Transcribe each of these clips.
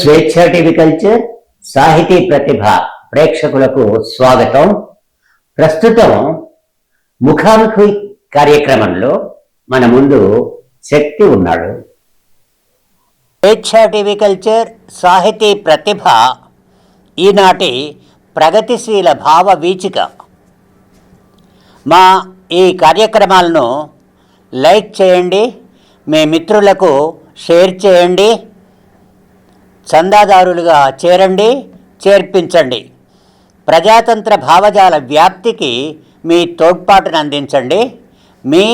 స్వేచ్ఛ TV culture సాహితీ ప్రతిభ ప్రేక్షకులకు స్వాగతం. ప్రస్తుతం ముఖాముఖి కార్యక్రమంలో మన ముందు శక్తి ఉన్నాడు. స్వేచ్ఛ టీవీ కల్చర్ సాహితీ ప్రతిభ ఈనాటి ప్రగతిశీల భావ వీచిక. మా ఈ కార్యక్రమాలను లైక్ చేయండి, మీ మిత్రులకు షేర్ చేయండి, చందాదారులుగా చేరండి, చేర్పించండి. ప్రజాతంత్ర భావజాల వ్యాప్తికి మీ తోడ్పాటును అందించండి. మీ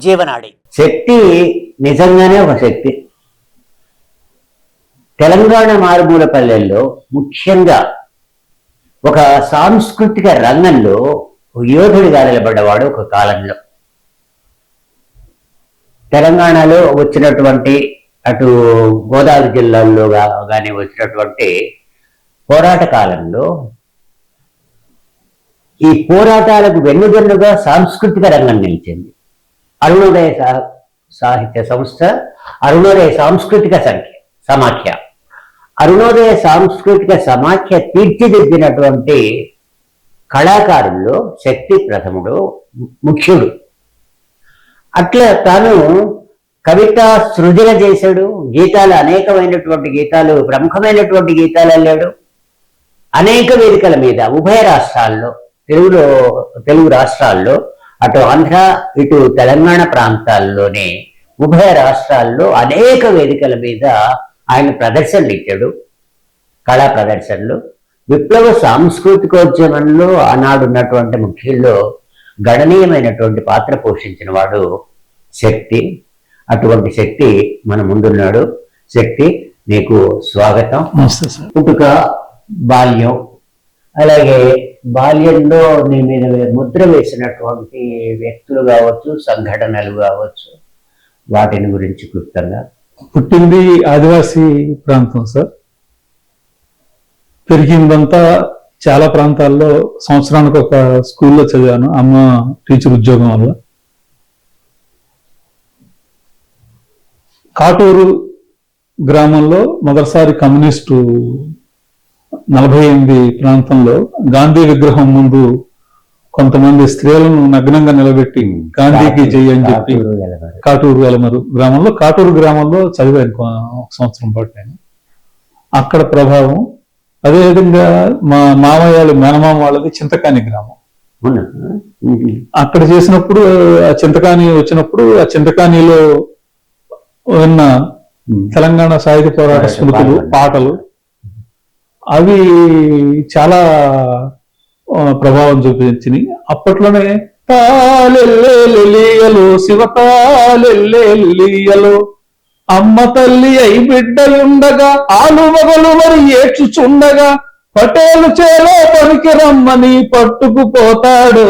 జీవనాడి. శక్తి నిజంగానే ఒక శక్తి. తెలంగాణ మారుమూల పల్లెల్లో ముఖ్యంగా ఒక సాంస్కృతిక రంగంలో యోధుడిగా నిలబడ్డవాడు ఒక కాలంలో. తెలంగాణలో వచ్చినటువంటి అటు గోదావరి జిల్లాల్లో కానీ వచ్చినటువంటి పోరాట కాలంలో ఈ పోరాటాలకు వెన్నుదన్నుగా సాంస్కృతిక రంగం నిలిచింది. అరుణోదయ సాహిత్య సంస్థ, అరుణోదయ సాంస్కృతిక సమాఖ్య. అరుణోదయ సాంస్కృతిక సమాఖ్య తీర్చిదిద్దినటువంటి కళాకారుల్లో శక్తి ప్రథముడు, ముఖ్యుడు. అట్లా తాను కవిత సృజన చేశాడు. గీతాలు, అనేకమైనటువంటి గీతాలు, ప్రముఖమైనటువంటి గీతాలు అల్లాడు. అనేక వేదికల మీద ఉభయ రాష్ట్రాల్లో, తెలుగు రాష్ట్రాల్లో, అటు ఆంధ్ర ఇటు తెలంగాణ ప్రాంతాల్లోనే ఉభయ రాష్ట్రాల్లో అనేక వేదికల మీద ఆయన ప్రదర్శనలు ఇచ్చాడు, కళా ప్రదర్శనలు. విప్లవ సాంస్కృతికోద్యమంలో ఆనాడు ఉన్నటువంటి ముఖ్యుల్లో గణనీయమైనటువంటి పాత్ర పోషించిన వాడు శక్తి. అటువంటి శక్తి మన ముందున్నాడు. శక్తి, నీకు స్వాగతం. పుట్టుక, బాల్యం, అలాగే బాల్యంలో నీ మీద ముద్ర వేసినటువంటి వ్యక్తులు కావచ్చు, సంఘటనలు కావచ్చు, వాటిని గురించి క్లుప్తంగా. పుట్టింది ఆదివాసీ ప్రాంతం సార్. పెరిగిందంతా చాలా ప్రాంతాల్లో సంవత్సరానికి ఒక స్కూల్లో చదివాను, అమ్మ టీచర్ ఉద్యోగం వల్ల. కాటూరు గ్రామంలో మొదటిసారి కమ్యూనిస్టు 48 ప్రాంతంలో గాంధీ విగ్రహం ముందు కొంతమంది స్త్రీలను నగ్నంగా నిలబెట్టి గాంధీకి జై అని చెప్పి కాటూరు గ్రామంలో చదివాను ఒక సంవత్సరం పాటు నేను. అక్కడ ప్రభావం. అదేవిధంగా మా మామయ్య మేనమామ వాళ్ళది చింతకాని గ్రామం. అక్కడ చేసినప్పుడు ఆ చింతకాని వచ్చినప్పుడు ఆ చింతకానిలో విన్న తెలంగాణ సాహిత్య పోరాట స్మృతులు, పాటలు, అవి చాలా ప్రభావం చూపించినాయి. అప్పట్లోనే తాలెల్లెలియలు శివతాలెల్లెలియలు అమ్మ తల్లి అయి బిడ్డలుండగా ఆలు మగలు మరి ఏడ్చుచుండగా పటేలు చేలో పనికి రమ్మని పట్టుకుపోతాడు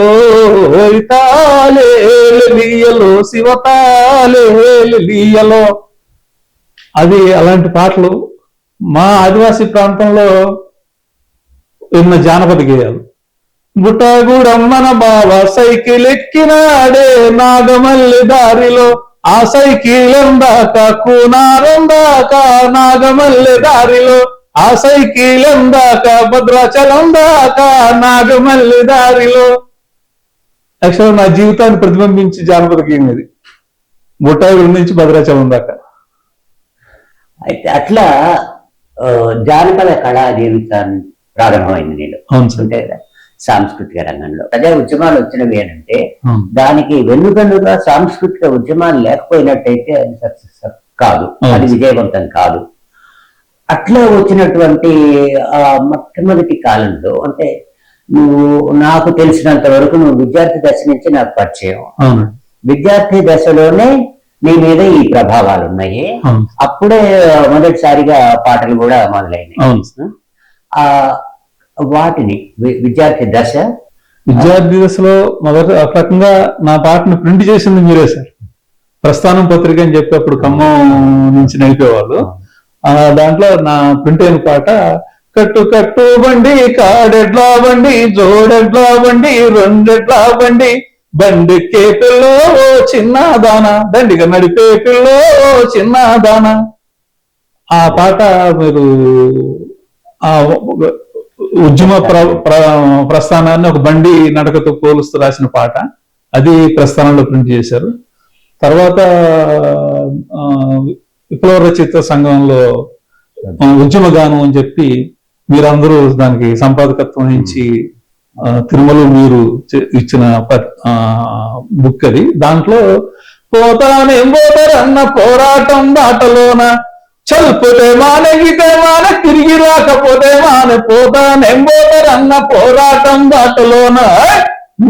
తాలేలియలు శివతాలేలియలో. అది అలాంటి పాటలు మా ఆదివాసీ ప్రాంతంలో విన్న జానపద గేయాలు. బుట్టగూడమ్మన బావ సైకిల్ ఎక్కినాడే నాగమల్లి దారిలో, ఆ సైకిల్ ఎందాక కూనారందాక నాగమల్లి దారిలో, ఆ సైకిల్ ఎందాక భద్రాచలం దాకా నాగమల్లి దారిలో. యాక్చువల్గా నా జీవితాన్ని ప్రతిబింబించి జానపద గేయం ఇది, బుట్టగూడెం నుంచి భద్రాచలం దాకా. అయితే అట్లా జానపద కళా జీవితాన్ని ప్రారంభమైంది నేను. అంటే సాంస్కృతిక రంగంలో ప్రజా ఉద్యమాలు వచ్చినవి ఏంటంటే దానికి వెన్నుదన్నుగా సాంస్కృతిక ఉద్యమాలు లేకపోయినట్టయితే అది సక్సెస్ కాదు, అది విజయవంతం కాదు. అట్లా వచ్చినటువంటి మొట్టమొదటి కాలంలో, అంటే నువ్వు నాకు తెలిసినంత వరకు నువ్వు విద్యార్థి దశ నుంచి నాకు పరిచయం. విద్యార్థి దశలోనే నీ మీద ఈ ప్రభావాలు ఉన్నాయి. అప్పుడే మొదటిసారిగా పాటలు కూడా మొదలైనాయి. వాటిని విద్యార్థి దశలో మొదటి రకంగా నా పాటను ప్రింట్ చేసింది మీరే సార్. ప్రస్థానం పత్రిక అని చెప్పి అప్పుడు ఖమ్మం నుంచి నడిపేవాళ్ళు. దాంట్లో నా ప్రింట్ అయిన పాట కట్టు కట్టు బండి, కాడెడ్లా బండి, జోడెడ్లా బండి, రెండెడ్లా బండి, బండికే పిల్లో చిన్నదాన, దండిగా నడిపే పిల్లో చిన్నదాన. ఆ పాట మీరు ఆ ఉద్యమ ప్రస్థానాన్ని ఒక బండి నడకతో పోలుస్తూ రాసిన పాట, అది ప్రస్థానంలో ప్రింట్ చేశారు. తర్వాత విప్లవ రచయిత సంఘంలో ఉద్యమ గానం అని చెప్పి మీరందరూ దానికి సంపాదకత్వం వహించి తిరుమల మీరు ఇచ్చిన బుక్ అది. దాంట్లో పోతానేం పోతారన్న పోరాటం బాటలోన చల్పుతే మానగితే మాన తిరిగి రాకపోతే మాన పోతానేం పోతారన్న పోరాటం బాటలోన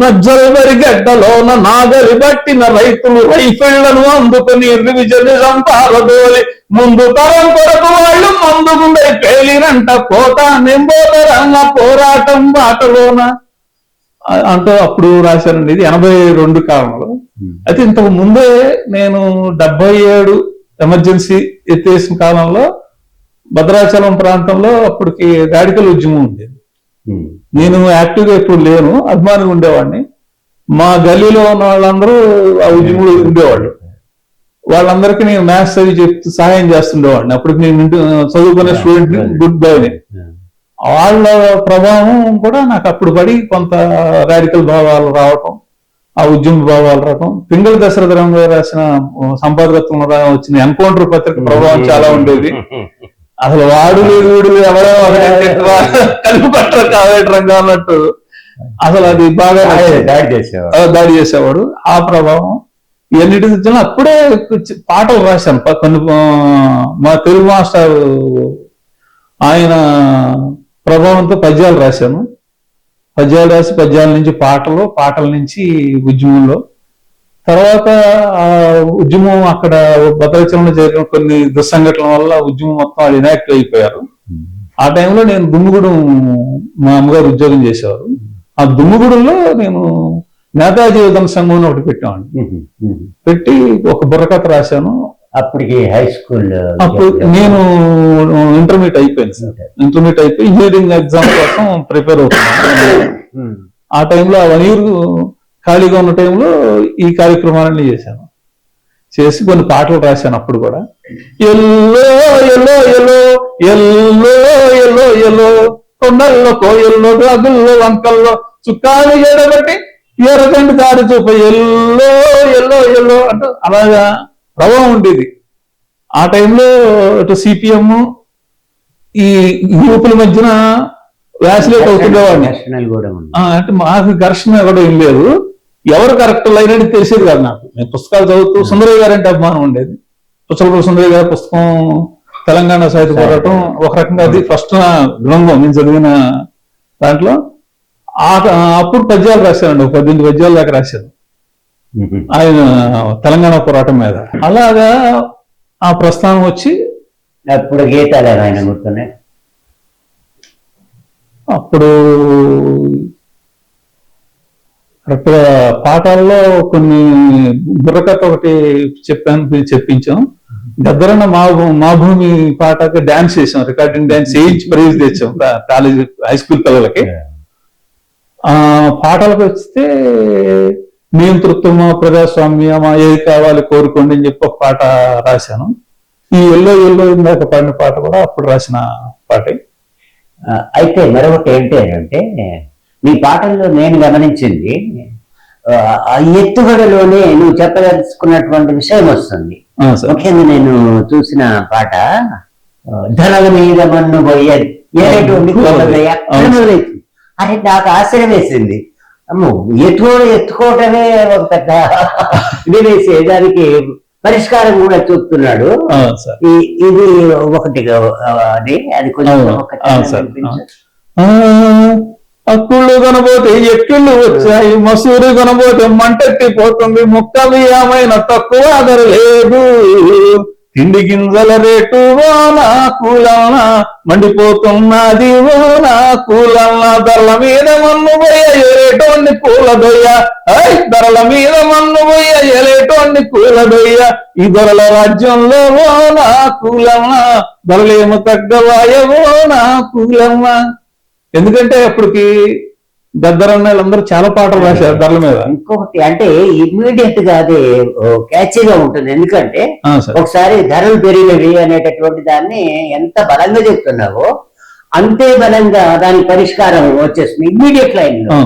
నజ్జలవరి గడ్డలోన నాగలి బట్టిన రైతులు రైఫిళ్లను అందుకుని రివిజన్ సంపారదోలి ముందు తరం కొరకు వాళ్ళు ముందుకుండే పేలినంట పోతానేం పోతారన్న పోరాటం బాటలోన అంటూ అప్పుడు రాశానండి. ఇది 82 కాలంలో. అయితే ఇంతకు ముందే నేను 77 ఎమర్జెన్సీ ఎత్తేసిన కాలంలో భద్రాచలం ప్రాంతంలో అప్పటికి రాడికల్ ఉద్యమం ఉండేది. నేను యాక్టివ్గా ఎప్పుడు లేను, అభిమానిగా ఉండేవాడిని. మా గల్లీలో ఉన్న వాళ్ళందరూ ఆ ఉద్యమంలో ఉండేవాళ్ళు. వాళ్ళందరికీ నేను మ్యాథ్స్ అవి చెప్తూ సహాయం చేస్తుండేవాడిని. అప్పుడు నేను చదువుకునే స్టూడెంట్ గుడ్ బైని. వాళ్ళ ప్రభావం కూడా నాకు అప్పుడు పడి కొంత రాడికల్ భావాలు రావటం, ఆ ఉద్యమ భావాలు రావటం. పింగళ దశరథరావు గారు రాసిన సంపాదకత్వం వచ్చిన ఎన్కౌంటర్ పత్రిక ప్రభావం చాలా ఉండేది. అసలు వాడు లేదు వీడు ఎవరో కలిపి పట్టరు కావేటరంగా అన్నట్టు అసలు అది బాగా దాడి చేసేవాడు. ఆ ప్రభావం ఇవన్నిటి అప్పుడే పాటలు రాశాను. కొన్ని మా తెలుగు మాస్టర్ ఆయన ప్రభావంతో పద్యాలు రాశాను. పద్యాలు రాసి పద్యాల నుంచి పాటల నుంచి ఉద్యమంలో. తర్వాత ఆ ఉద్యమం అక్కడ భద్రాచలంలో జరిగిన కొన్ని దుస్సంఘటనల వల్ల ఉద్యమం మొత్తం అది ఇనాక్టివ్ అయిపోయారు. ఆ టైంలో నేను దుమ్ముగూడెం, మా అమ్మగారు ఉద్యోగం చేసేవారు. ఆ దుమ్ముగూడెంలో నేను నేతాజీ యుద్ధం సంఘం ఒకటి పెట్టామండి. పెట్టి ఒక బుర్రకథ రాశాను. అప్పటికి హై స్కూల్, అప్పుడు నేను ఇంటర్మీడియట్ అయిపోయింది సార్. ఇంటర్మీడియట్ అయిపోయి ఇంజనీరింగ్ ఎగ్జామ్ కోసం ప్రిపేర్ అవుతున్నాను. ఆ టైంలో ఆ 1 year ఖాళీగా ఉన్న టైంలో ఈ కార్యక్రమాలన్నీ చేశాను. చేసి కొన్ని పాటలు రాశాను. అప్పుడు కూడా yellow yellow yellow yellow yellow yellow కొండల్లో కోయల్లో రాగుల్లో వంకల్లో చుక్కాలు ఎడబట్టి ఎర్రగండి దారి చూప ఎల్లో ఎల్లో ఎల్లో అంటూ అలాగా ప్రభావం ఉండేది. ఆ టైంలో ఇటు సిపిఎం ఈ గ్రూపుల మధ్యన వ్యాసిలేట్ అవుతుండేవాడిని. అంటే మాకు ఘర్షణ కూడా ఏం లేదు. ఎవరు కరెక్ట్ లైన్ అని తెలిసేది కాదు నాకు. నేను పుస్తకాలు చదువుతూ సుందరయ్య గారు అంటే అభిమానం ఉండేది. పుచ్చలపూడి సుందరయ్య గారి పుస్తకం తెలంగాణ సాహిత్య పోరాటం ఒక రకంగా అది ఫస్ట్ గ్రంథం నేను చదివిన దాంట్లో. అప్పుడు పద్యాలు రాశానండి, 18 పద్యాలు దాకా రాశాను ఆయన తెలంగాణ పోరాటం మీద. అలాగా ఆ ప్రస్థానం వచ్చి అప్పుడు గీతాలు ఆయన గుర్తున్నాయి. అప్పుడు కరెక్ట్గా పాఠాల్లో కొన్ని బుర్రకథ ఒకటి చెప్పించాం. దగ్గరన్న మా భూమి పాటకి డాన్స్ చేసాం, రికార్డింగ్ డాన్స్ చేయించి ప్రైజ్ తెచ్చాం కాలేజీ హై స్కూల్ పిల్లలకి. పాటలకు వస్తే నియంతృత్వమా ప్రజాస్వామ్యమా ఏది కావాలి కోరుకోండి అని చెప్పి ఒక పాట రాశాను. ఈ ఎల్లో ఎల్లో ఇందాక పాడిన పాట కూడా అప్పుడు రాసిన పాటే. అయితే మరొకటి ఏంటి అంటే మీ పాటల్లో నేను గమనించింది ఎత్తుగడలోనే నువ్వు చెప్పదలుచుకున్నటువంటి విషయం వస్తుంది. ముఖ్యంగా నేను చూసిన పాట ధనల మీద మన్ను పోయేది అరే నాకు ఆశ్చర్యం వేసింది. అమ్మో ఎత్తుకోవటమే ఒక పెద్ద ఇది వేసే దానికి పరిష్కారం కూడా చూపుతున్నాడు. ఇది ఒకటి అది కొంచెం అక్కుళ్ళు కొనబోతే ఎక్కిళ్ళు వచ్చాయి, మసూరు కొనబోతే మంటెత్తిపోతుంది, ముక్కలు ఏమైనా తక్కువ ధర లేదు, తిండి గింజల రేటు నా కూలన్నా మండిపోతున్నది నా కూలన్నా, ధరల మీద మన్ను పోయ ఎలేటోన్ని కూలదొయ్య, ధరల మీద మన్ను పోయ ఎలేటోన్ని కూలదొయ్య, ఈ ధరల రాజ్యంలో నా కూలన్నా ధరలేమో తగ్గవాయవో నా కూలన్నా. ఎందుకంటే అప్పటికి గద్దరన్న వీళ్ళందరూ చాలా పాటలు రాశారు ధరల మీద. ఇంకొకటి అంటే ఇమ్మీడియట్ గా అది క్యాచీగా ఉంటుంది, ఎందుకంటే ఒకసారి ధరలు పెరిగినవి అనేటటువంటి దాన్ని ఎంత బలంగా చెప్తున్నావో అంతే బలంగా దాని పరిష్కారం వచ్చేస్తుంది ఇమ్మీడియట్ లైన్ లో.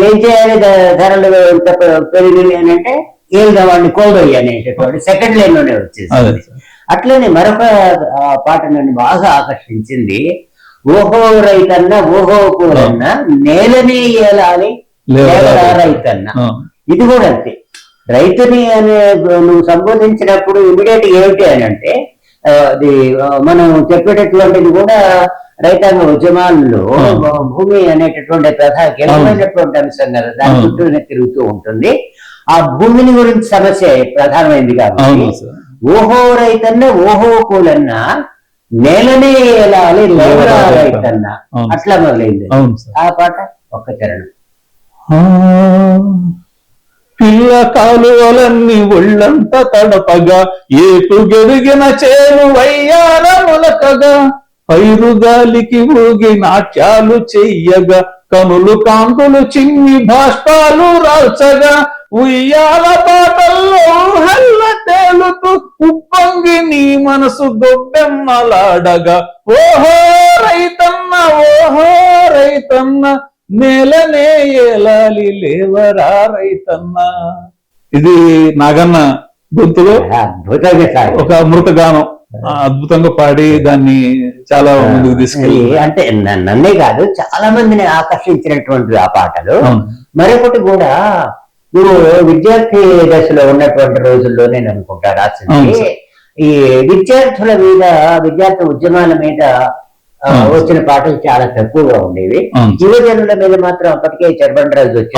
ఏం చేయాలి, ధరలు పెరిగినవి అని అంటే ఏం వాడిని కోదయ్యి అనేటటువంటి సెకండ్ లైన్ లోనే వచ్చేసింది. అట్లనే మరొక పాట నన్ను బాగా ఆకర్షించింది, ఓహో రైతన్న ఓహో కూరన్న నేలని ఏలాలి లేవరా రైతన్న. ఇది కూడా అంతే, రైతుని అనే నువ్వు సంబోధించినప్పుడు ఇమీడియట్ ఏమిటి అని అంటే అది మనం చెప్పేటటువంటిది కూడా రైతాంగ ఉద్యమాల్లో భూమి అనేటటువంటి కీలకమైనటువంటి అంశం కదా, దాని చుట్టూనే తిరుగుతూ ఉంటుంది. ఆ భూమిని గురించి సమస్య ప్రధానమైంది కాబట్టి ఓహో రైతన్న ఓహో కూలన్న నేలనే ఏలాలి లేవరా రైతన్న అట్లా మొదలైంది ఆ పాట. ఒక్క చరణం. పిల్ల కాలువలన్నీ ఒళ్ళంతా తడపగా ఏపు గెరిగిన చేను వయ్యాల మొలకగా పైరు గాలికి ఊగి నాట్యాలు చెయ్యగా కనులు కాంతులు చిన్ని భాష్పాలు రాల్చగా ఉయ్యాల పాటల్లో హల్ల తేలుతూ ఉప్పొంగి నీ మనసు గొబ్బెమ్మలాడగా ఓహో రైతన్న ఓహో రైతన్న నేలనే ఏలాలి లేవరా రైతన్న. ఇది నాగన్న గొంతులో ఒక అమృతగానం అద్భుతంగా పాడి దాన్ని చాలా ముందుకు తీసుకెళ్ళి, అంటే నన్నే కాదు చాలా మందిని ఆకర్షించినటువంటి ఆ పాటలు. మరొకటి కూడా నువ్వు విద్యార్థి దశలో ఉన్నటువంటి రోజుల్లో నేను అనుకుంటా రాసింది, ఈ విద్యార్థుల మీద విద్యార్థి ఉద్యమాల మీద వచ్చిన పాటలు చాలా తక్కువగా ఉండేవి. యువజనుల మీద మాత్రం అప్పటికే చర్బండరాజు వచ్చి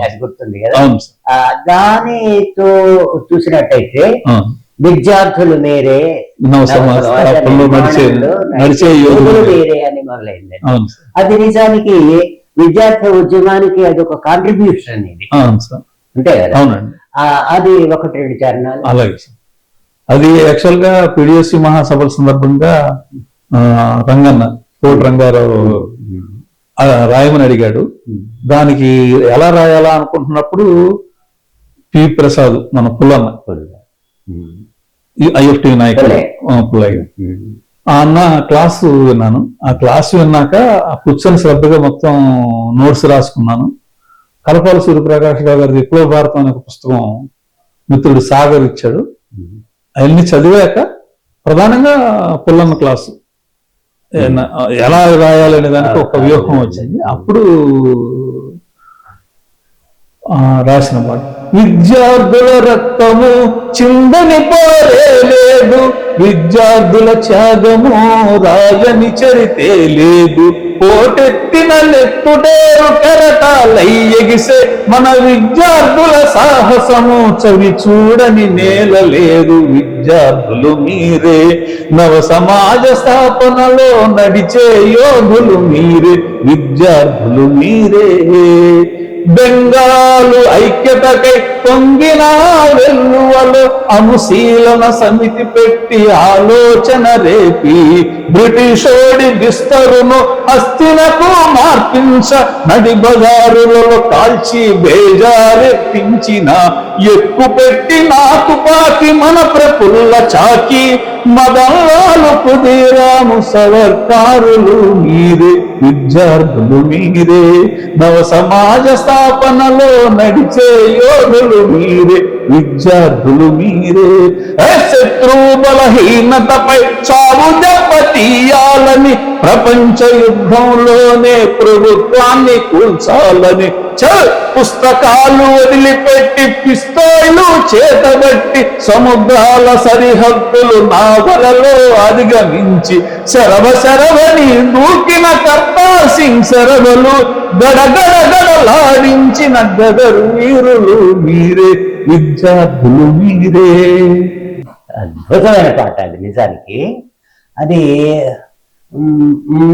అది గుర్తుంది కదా. దానితో చూసినట్టయితే విద్యార్థులు మేరే వేరే అని మొదలైంది. అది నిజానికి విద్యార్థి ఉద్యమానికి అది ఒక కాంట్రిబ్యూషన్ అనేది అంతే కదా. అది ఒకటి రెండు చరణాలు. అలాగే అది యాక్చువల్ గా పిడిఎస్సి మహాసభల సందర్భంగా రంగన్న కోటి రంగారావు రాయమని అడిగాడు. దానికి ఎలా రాయాలా అనుకుంటున్నప్పుడు పి ప్రసాద్ మన పుల్లన్న ఐఎఫ్టి నాయకుడు పుల్లయ్య ఆ అన్న క్లాసు విన్నాను. ఆ క్లాసు విన్నాక కూర్చొని శ్రద్ధగా మొత్తం నోట్స్ రాసుకున్నాను. కలపాల సూర్యప్రకాష్ రావు గారి విప్లవ భారతం అనే ఒక పుస్తకం మిత్రుడు సాగర్ ఇచ్చాడు. అవన్నీ చదివాక ప్రధానంగా పుల్లన్న క్లాసు ఎలా రాయాలనే దానికి ఒక వ్యూహం వచ్చింది. అప్పుడు రాసిన మాట, విద్యార్థుల రక్తము చిందని పోరే లేదు, విద్యార్థుల త్యాగము రాయని చరితే లేదు, పోటెత్తిన లెత్తుటేరు కెరటాలయ్యగిసే మన విద్యార్థుల సాహసము చవి చూడని నేల లేదు, విద్యార్థులు మీరే నవ సమాజ స్థాపనలో నడిచే యోధులు మీరే, విద్యార్థులు మీరే. బెంగాలు ఐక్యతకై పొంగిన వెల్లువలో అనుశీలన సమితి పెట్టి ఆలోచన రేపి బ్రిటిషోడి విస్తరును హస్తినకు మార్పించ నడి బజారులలో కాల్చి బేజారెత్తించిన ఎక్కు పెట్టి నాకు పాకి మన ప్రపుల్ల చాకి మదనాలు కుదిరాము సవర్కారులు మీరే, విద్యార్థులు మీరే నవ సమాజ స్థాపనలో నడిచే యోధులు మీరే, విద్యార్థులు మీరే. శత్రు బలహీనతపై చావు దెబ్బ తీయాలని ప్రపంచ యుద్ధంలోనే ప్రభుత్వాన్ని కూల్చాలని పుస్తకాలు వదిలిపెట్టి పిస్తోలు చేతబట్టి సముద్రాల సరిహద్దులు నావలలో అధిగమించి శరవని దూకిన కర్తార్ సింగ్ శరవలు గడగడగడలాడించిన గదరు వీరులు మీరే, విద్యార్థులు మీరే. అద్భుతమైన పాట అది నిజానికి. అది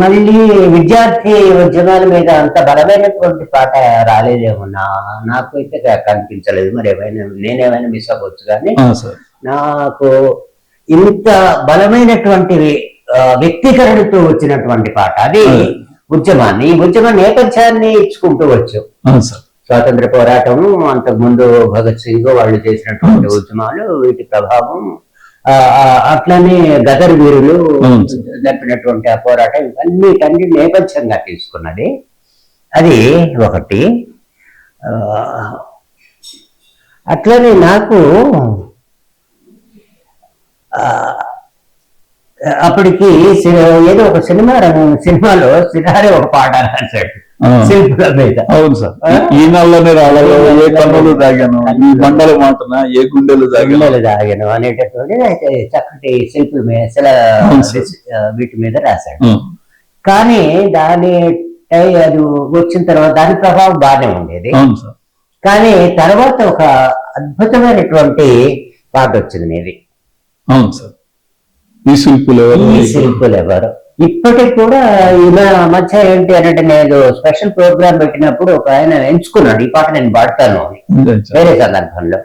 మళ్ళీ విద్యార్థి ఉద్యమాల మీద అంత బలమైనటువంటి పాట రాలేదేమో, నాకు అయితే కనిపించలేదు. మరి నేనేమైనా మిస్ అవ్వచ్చు, కానీ నాకు ఇంత బలమైనటువంటివి వ్యక్తీకరణతో వచ్చినటువంటి పాట. అది ఉద్యమాన్ని, ఈ ఉద్యమ నేపథ్యాన్ని ఇచ్చుకుంటూ వచ్చు. స్వాతంత్ర పోరాటం, అంతకుముందు భగత్ సింగ్ వాళ్ళు చేసినటువంటి ఉద్యమాలు, వీటి ప్రభావం, అట్లనే గదర్ వీరులు జరిపినటువంటి ఆ పోరాటం, ఇవన్నీ నేపథ్యంగా తీసుకున్నది. అది ఒకటి. అట్లనే నాకు అప్పటికి ఏదో ఒక సినిమాలో సినారే ఒక పాట రాశాడు శిల్పుల మీద. అవును సార్, ఈ నెలలోనే రాలేదు, ఏ కన్నులు తాగాను, ఈ మండల మాటన ఏ గుండెలు తాగాను అనేటటువంటి చక్కటి శిల్పుల మీద వీటి మీద రాశాడు. కానీ అది వచ్చిన తర్వాత దాని ప్రభావం బాగానే ఉండేది. కానీ తర్వాత ఒక అద్భుతమైనటువంటి పాట వచ్చింది మీది. అవును సార్, ఈ శిల్పులు ఎవరు. ఇప్పటికి కూడా ఈ మధ్య ఏంటి అంటే, నేను స్పెషల్ ప్రోగ్రామ్ పెట్టినప్పుడు ఒక ఆయన ఎంచుకున్నాడు, ఈ పాట నేను పాడతాను అని వేరే సందర్భంలో.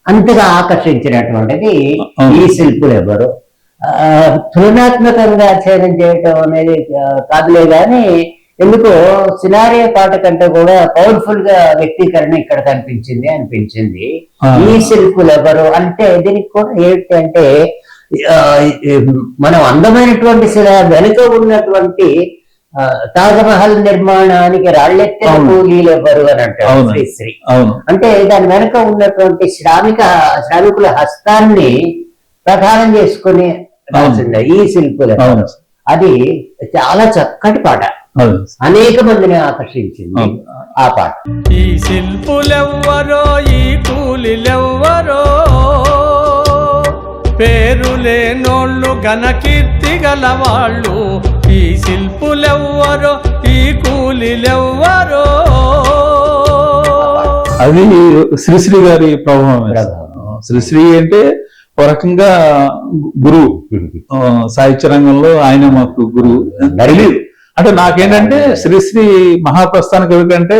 అంతగా ఆకర్షించినటువంటిది ఈ శిల్పులు ఎవరు. తులనాత్మకంగా అధ్యయనం చేయటం అనేది కాదులే గాని, ఎందుకో సినారియో పాట కంటే కూడా పవర్ఫుల్ గా వ్యక్తీకరణ ఇక్కడ అనిపించింది. ఈ శిల్పులు ఎవరు అంటే దీనికి కూడా ఏంటి అంటే, మనం అందమైనటువంటి వెనుక ఉన్నటువంటి తాజ్మహల్ నిర్మాణానికి రాళ్ళెత్తిన కూలీలు ఎవరు అని అంటారు శ్రీశ్రీ. అంటే దాని వెనుక ఉన్నటువంటి శ్రామికుల హస్తాన్ని ప్రధానం చేసుకుని రాసింది ఈ శిల్పులు. అది చాలా చక్కటి పాట, అనేక మందిని ఆకర్షించింది ఆ పాట. ఈ శిల్పులెవ్వరో, ఈ కూలీలెవ్వరో, పేరులేనోళ్ళు ఘనకీర్తి గలవాళ్ళు. ఈ శిల్పులెవ్వరో, ఈ కూలీలెవ్వరో. అది శ్రీశ్రీ గారి ప్రభావం. శ్రీశ్రీ అంటే ఒక రకంగా గురువు, సాహిత్య రంగంలో ఆయన మాకు గురువు. అంటే నాకేంటంటే శ్రీశ్రీ మహాప్రస్థాన కవి కంటే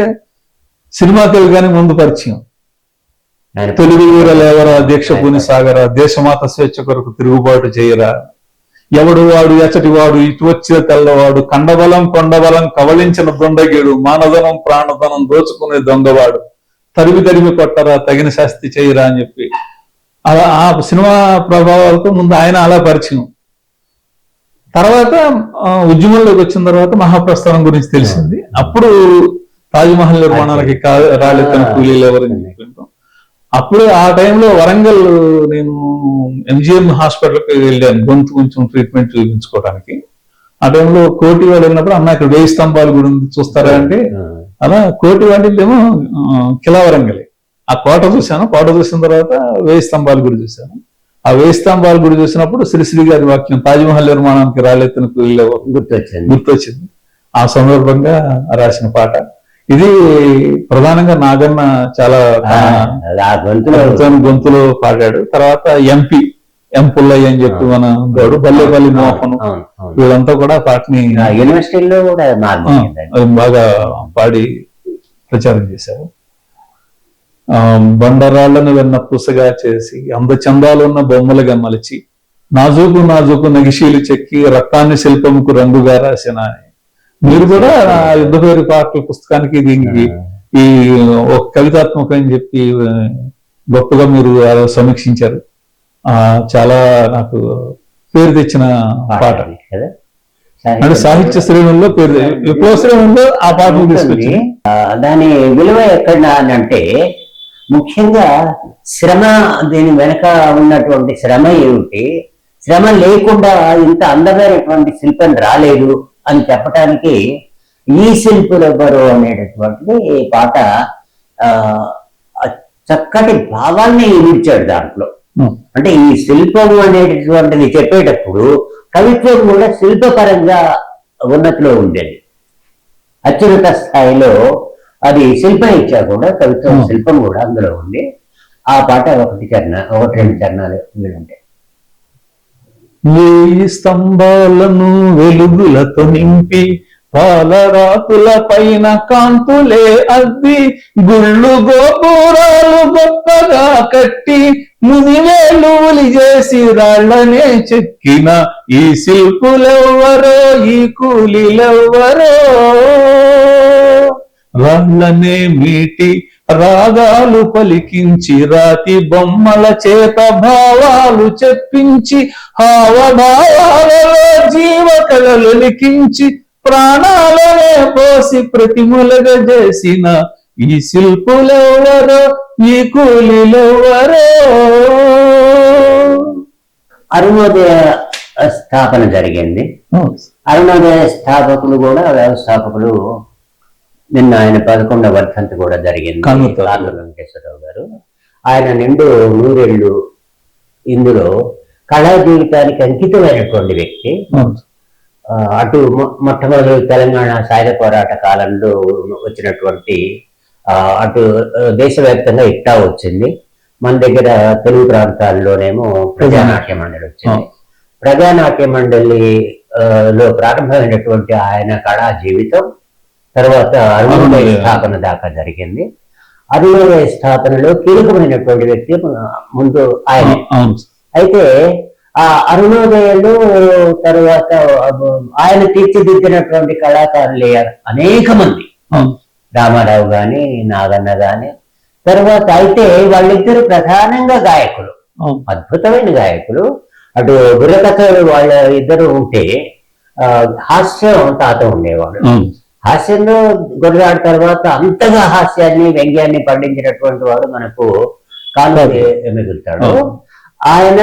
సినిమా కవి కానీ ముందు పరిచయం. తెలుగు వీరలేవరా, దీక్ష పూని సాగరా, దేశమాత స్వేచ్ఛ కొరకు తిరుగుబాటు చేయరా, ఎవడు వాడు ఎచ్చటి వాడు, ఇటు వచ్చిన తెల్లవాడు, కండబలం కొండబలం కవలించిన దొండగీడు, మానధనం ప్రాణధనం దోచుకునే దొంగవాడు, తరిమి కొట్టరా, తగిన శాస్తి చేయరా అని చెప్పి అలా ఆ సినిమా ప్రభావాలతో ముందు ఆయన అలా పరిచయం. తర్వాత ఉద్యమంలోకి వచ్చిన తర్వాత మహాప్రస్థానం గురించి తెలిసింది. అప్పుడు తాజ్మహల్ నిర్మాణాలకి రాళ్ళెత్తిన కూలీలు ఎవరని చెప్పింటాం. అప్పుడు ఆ టైంలో వరంగల్ నేను ఎంజిఎం హాస్పిటల్కి వెళ్ళాను గొంతు కొంచెం ట్రీట్మెంట్ చూపించుకోవడానికి. ఆ టైంలో కోటివాడు వెళ్ళినప్పుడు అన్న ఇక్కడ 1000 స్తంభాలు గుడి చూస్తారా అంటే, అలా కోటివాడిలేమో కిలా వరంగల్ ఆ కోట చూశాను. కోట చూసిన తర్వాత 1000 స్తంభాలు గుడి చూశాను. ఆ 1000 స్తంభాల గుడి చూసినప్పుడు శ్రీశ్రీ గారి వాక్యం తాజ్మహల్ నిర్మాణానికి రాళ్ళెత్తిన కూలీలు గుర్తొచ్చింది. ఆ సందర్భంగా రాసిన పాట ఇది. ప్రధానంగా నాగన్న చాలా గొంతులో పాడాడు. తర్వాత ఎం పుల్లయ్య అని చెప్పి మన గౌడు, బల్లెపల్లి మోహన్, వీళ్ళంతా కూడా పాటని యూనివర్సిటీలో కూడా బాగా పాడి ప్రచారం చేశారు. బండరాళ్లను వెన్న పుసగా చేసి అందచందాలున్న బొమ్మలుగా మలిచి నాజూకు నగిషీలు చెక్కి రక్తాన్ని శిల్పముకు రంగుగా రాసిన. మీరు కూడా యుద్ధభేరి పాటల పుస్తకానికి దీనికి ఈ ఒక కవితాత్మకం అని చెప్పి గొప్పగా మీరు సమీక్షించారు. చాలా నాకు పేరు తెచ్చిన పాట. అంటే సాహిత్య శ్రేణుల్లో పేరు, విప్లవ శ్రేణుల్లో ఆ పాటను తీసుకొచ్చి దాని విలువ ఎక్కడ అంటే, ముఖ్యంగా శ్రమ, దీని వెనక ఉన్నటువంటి శ్రమ ఏమిటి, శ్రమ లేకుండా ఇంత అందమైనటువంటి శిల్పం రాలేదు అని చెప్పటానికి ఈ శిల్పులు ఎవ్వరు అనేటటువంటిది పాట చక్కటి భావాన్ని ఇచ్చాడు దాంట్లో. అంటే ఈ శిల్పం అనేటటువంటిది చెప్పేటప్పుడు కవిత్వం కూడా శిల్పపరంగా ఉన్నతిలో ఉండేది. అత్యున్నత స్థాయిలో అది శిల్పం ఇచ్చా కూడా కవిత్వం శిల్పం కూడా అందులో ఉంది. ఆ పాట 1-2 చరణాలు వినంటే. 1000 స్తంభాలను వెలుగులతో నింపి పాలరాతుల పైన కాంతులే అద్ది గుళ్ళు గోపురాలు గొప్పగా కట్టి మునివేలువులి చేసి రాళ్లనే చెక్కిన ఈ శిల్పులెవ్వరో ఈ కూలీలెవ్వరో రాళ్లనే మీటి రాగాలు పలికించి రాతి బొమ్మల చేత భావాలు చెప్పించి హావభావాలలో జీవకళలు లిఖించి ప్రాణాలనే పోసి ప్రతిమలుగా చేసిన ఈ శిల్పులెవరో ఈ కూలీలెవరో. అరుణోదయ స్థాపన జరిగింది. అరుణోదయ స్థాపకులు కూడా వ్యవస్థాపకులు నిన్న ఆయన 11వ వర్ధంతి కూడా జరిగింది. కాళ్ళ వెంకటేశ్వరరావు గారు. ఆయన నిండు 100 ఏళ్ళు ఇందులో కళా జీవితానికి అంకితమైనటువంటి వ్యక్తి. అటు మొట్టమొదటి తెలంగాణ సాయుధ పోరాట కాలంలో వచ్చినటువంటి అటు దేశవ్యాప్తంగా ఇట్టా వచ్చింది. మన దగ్గర తెలుగు ప్రాంతాల్లోనేమో ప్రజానాట్య మండలి వచ్చింది. ప్రజానాట్య మండలి లో ప్రారంభమైనటువంటి ఆయన కళా జీవితం తర్వాత అరుణోదయ స్థాపన దాకా జరిగింది. అరుణోదయ స్థాపనలో కీలకమైనటువంటి వ్యక్తి ముందు ఆయన. అయితే ఆ అరుణోదయలో తర్వాత ఆయన తీర్చిదిద్దినటువంటి కళాకారులు అనేక మంది, రామారావు గాని నాగన్న గాని. తర్వాత అయితే వాళ్ళిద్దరు ప్రధానంగా గాయకులు, అద్భుతమైన గాయకులు. అటు బుర్రకథలు వాళ్ళ ఇద్దరు ఉంటే హాస్యం తాత ఉండేవాడు. హాస్యంలో గొర్రెల తర్వాత అంతగా హాస్యాన్ని వ్యంగ్యాన్ని పండించినటువంటి వాడు మనకు కాళ్ళకి మిగులుతాడు. ఆయన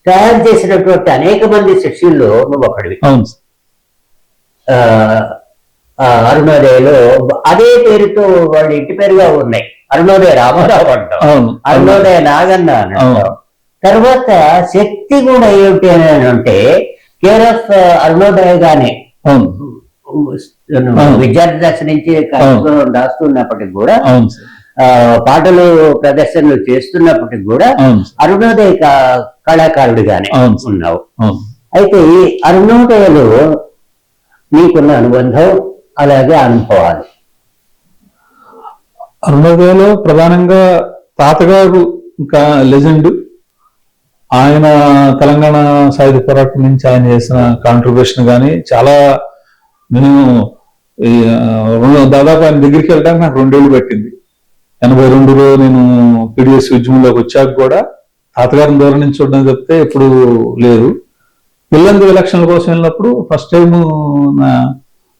తయారు చేసినటువంటి అనేక మంది శిష్యుల్లో నువ్వు ఒకడివి. అరుణోదయలో అదే పేరుతో వాళ్ళు ఇంటి పేరుగా ఉన్నాయి. అరుణోదయ రామారావు అంటాం, అరుణోదయ నాగన్న అంటాం. తర్వాత శక్తి కూడా ఏమిటి అని అంటే కేర్ ఆఫ్ అరుణోదయ గానే విద్యార్థి దశ నుంచి రాస్తున్నప్పటికి కూడా, పాటలు ప్రదర్శనలు చేస్తున్నప్పటికి కూడా అరుణోదయ కళాకారుడిగానే ఉన్నావు. అయితే ఈ అరుణోదయలో నీకున్న అనుబంధం అలాగే అనుభవాలు. అరుణోదయలో ప్రధానంగా తాతగారు ఇంకా లెజెండ్. ఆయన తెలంగాణ సాయుధ పోరాటం నుంచి ఆయన చేసిన కాంట్రిబ్యూషన్ కానీ చాలా, నేను దాదాపు ఆయన దగ్గరికి వెళ్ళడానికి నాకు 2 ఏళ్ళు పట్టింది. 82లో నేను పిడిఎస్ ఉద్యమంలోకి వచ్చాక కూడా తాతగారిని దూరం నుంచి చూడడం చెప్తే ఎప్పుడు లేదు. పిల్లందు ఎలక్షన్ల కోసం వెళ్ళినప్పుడు ఫస్ట్ టైం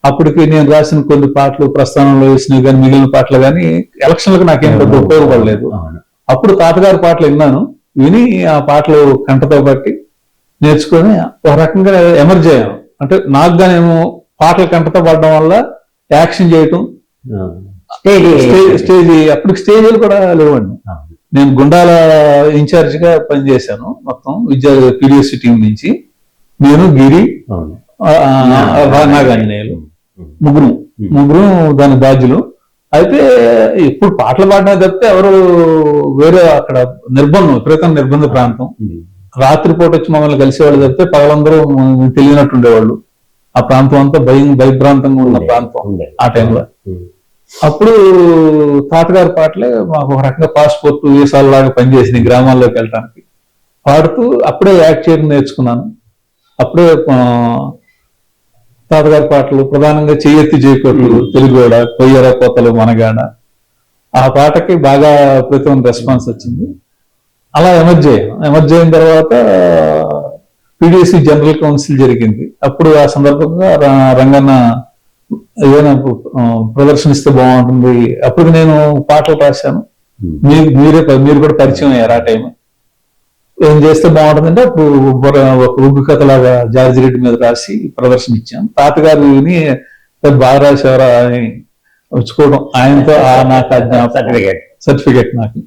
అప్పటికి నేను రాసిన కొన్ని పాటలు ప్రస్థానంలో వేసినవి కానీ మిగిలిన పాటలు కానీ ఎలక్షన్లకు నాకేం పెద్ద ఉపయోగపడలేదు. అప్పుడు తాతగారి పాటలు విన్నాను. విని ఆ పాటలు కంటతో బట్టి నేర్చుకొని ఒక రకంగా ఎమర్జ్ అయ్యాను. అంటే నాకు గానేమో పాటలు కంటతో పడడం వల్ల యాక్షన్ చేయటం, స్టేజ్ అప్పటికి స్టేజీలు కూడా లేవండి. నేను గుండాల ఇన్ఛార్జ్ గా పనిచేశాను మొత్తం పిడిఎస్ టీం నుంచి. నేను గిరి నాగాంజనేయులు ముగ్గురు దాని బాధ్యులు. అయితే ఇప్పుడు పాటలు పాడినా తప్పితే ఎవరు వేరే అక్కడ విపరీతం నిర్బంధ ప్రాంతం. రాత్రిపూట వచ్చి మమ్మల్ని కలిసేవాళ్ళు తప్పితే పగలందరూ తెలియనట్టు ఉండేవాళ్ళు. ఆ ప్రాంతం అంతా భయభ్రాంతంగా ఉన్న ప్రాంతం ఆ టైంలో. అప్పుడు తాతగారి పాటలే మాకు ఒక రకంగా పాస్పోర్ట్ వీసాల్లాగా పనిచేసింది గ్రామాల్లోకి వెళ్ళడానికి. పాడుతూ అప్పుడే యాక్ట్ చేయడం నేర్చుకున్నాను. అప్పుడే తాతగారి పాటలు ప్రధానంగా చెయ్యెత్తి జయకొట్లు, తెలుగుగోడ, కొయ్యర కోతలు మనగాడ, ఆ పాటకి బాగా ప్రతి రెస్పాన్స్ వచ్చింది. అలా ఎమర్జ్ అయిన తర్వాత పిడిఎస్సి జనరల్ కౌన్సిల్ జరిగింది. అప్పుడు ఆ సందర్భంగా రంగన్న ఏదైనా ప్రదర్శనిస్తే బాగుంటుంది. అప్పుడు నేను పాటలు రాశాను. మీరు కూడా పరిచయం అయ్యారు ఆ టైం. ఏం చేస్తే బాగుంటుందంటే అప్పుడు ఒక ఉగ్గు కథలాగా జార్జి రెడ్డి మీద రాసి ప్రదర్శన ఇచ్చాను. తాతగారు విని బాగా రాసేవారా అని వచ్చుకోవడం, ఆయనతో నాకు సర్టిఫికేట్ నాకు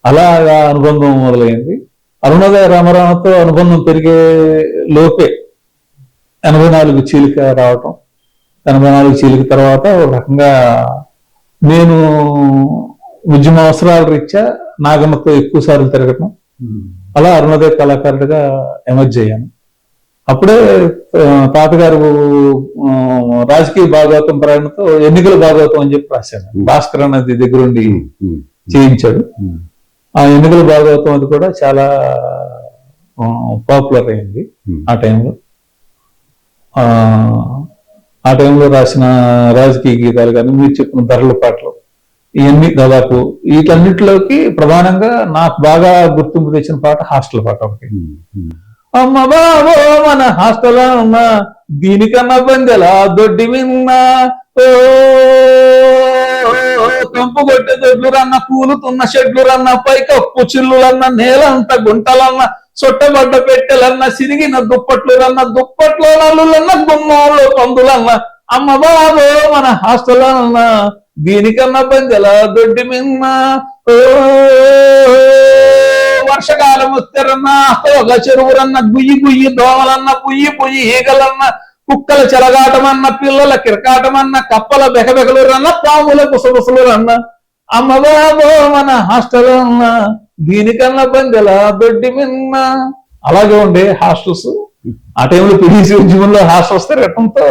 అలాగా అనుబంధం మొదలైంది. అరుణోదయ రామారావుతో అనుబంధం పెరిగే లోపే 84 చీలిక రావటం. 84 చీలిక తర్వాత ఒక రకంగా నేను ఉద్యమ అవసరాల రీత్యా నాగమ్మతో ఎక్కువ సార్లు తిరగటం, అలా అరుణోదయ కళాకారుడిగా ఎమర్జ్ అయ్యాను. అప్పుడే తాతగారు రాజకీయ భాగవతం ప్రేరణతో ఎన్నికల భాగవతం అని చెప్పి రాశాను. భాస్కర్ అన్నది దగ్గరుండి చేయించాడు. ఆ ఎన్నికల భాగవతం అది కూడా చాలా పాపులర్ అయింది ఆ టైంలో. ఆ టైంలో రాసిన రాజకీయ గీతాలు కానీ మీరు చెప్పిన ధరల పాటలు ఇవన్నీ దాదాపు వీటన్నిటిలోకి ప్రధానంగా నాకు బాగా గుర్తింపు తెచ్చిన పాట హాస్టల్ పాట ఒకటి. అమ్మ బాబో మన హాస్టల్ అన్న దీనికన్నా బందెలా దొడ్డి విన్నా కంపు కొట్టే దొడ్లు రన్న కూలుతున్న షెడ్లు రన్న పైకప్పు చిల్లులన్న నేలంత గుంటలన్న చుట్టబడ్డ పెట్టెలన్న సిరిగిన దుప్పట్లు రన్న దుప్పట్లో నల్లులన్న గుమ్మంలో పందులన్న అమ్మ బాబో మన హాస్టల్ అన్న దీనికన్నా బందెలా దొడ్డి మిన్నా వర్షకాలం వస్తేరన్నా ఒక చెరువురన్న గుయ్యి గుయ్యి దోమలన్న పుయ్యి పుయ్యి ఈగలన్న కుక్కల చెలగాటమన్న పిల్లల కిరకాటమన్న కప్పల బెకబెకలు రన్న పాముల కుసబుసలు రన్న అమ్మ బాబో మన హాస్టల్ అన్న దీనికన్నా బందెలా దొడ్డి మిన్న. అలాగే ఉండే హాస్టల్స్. ఆ టైంలో పిడిసి ఉద్యమంలో హాస్టల్స్ తిరగటంతో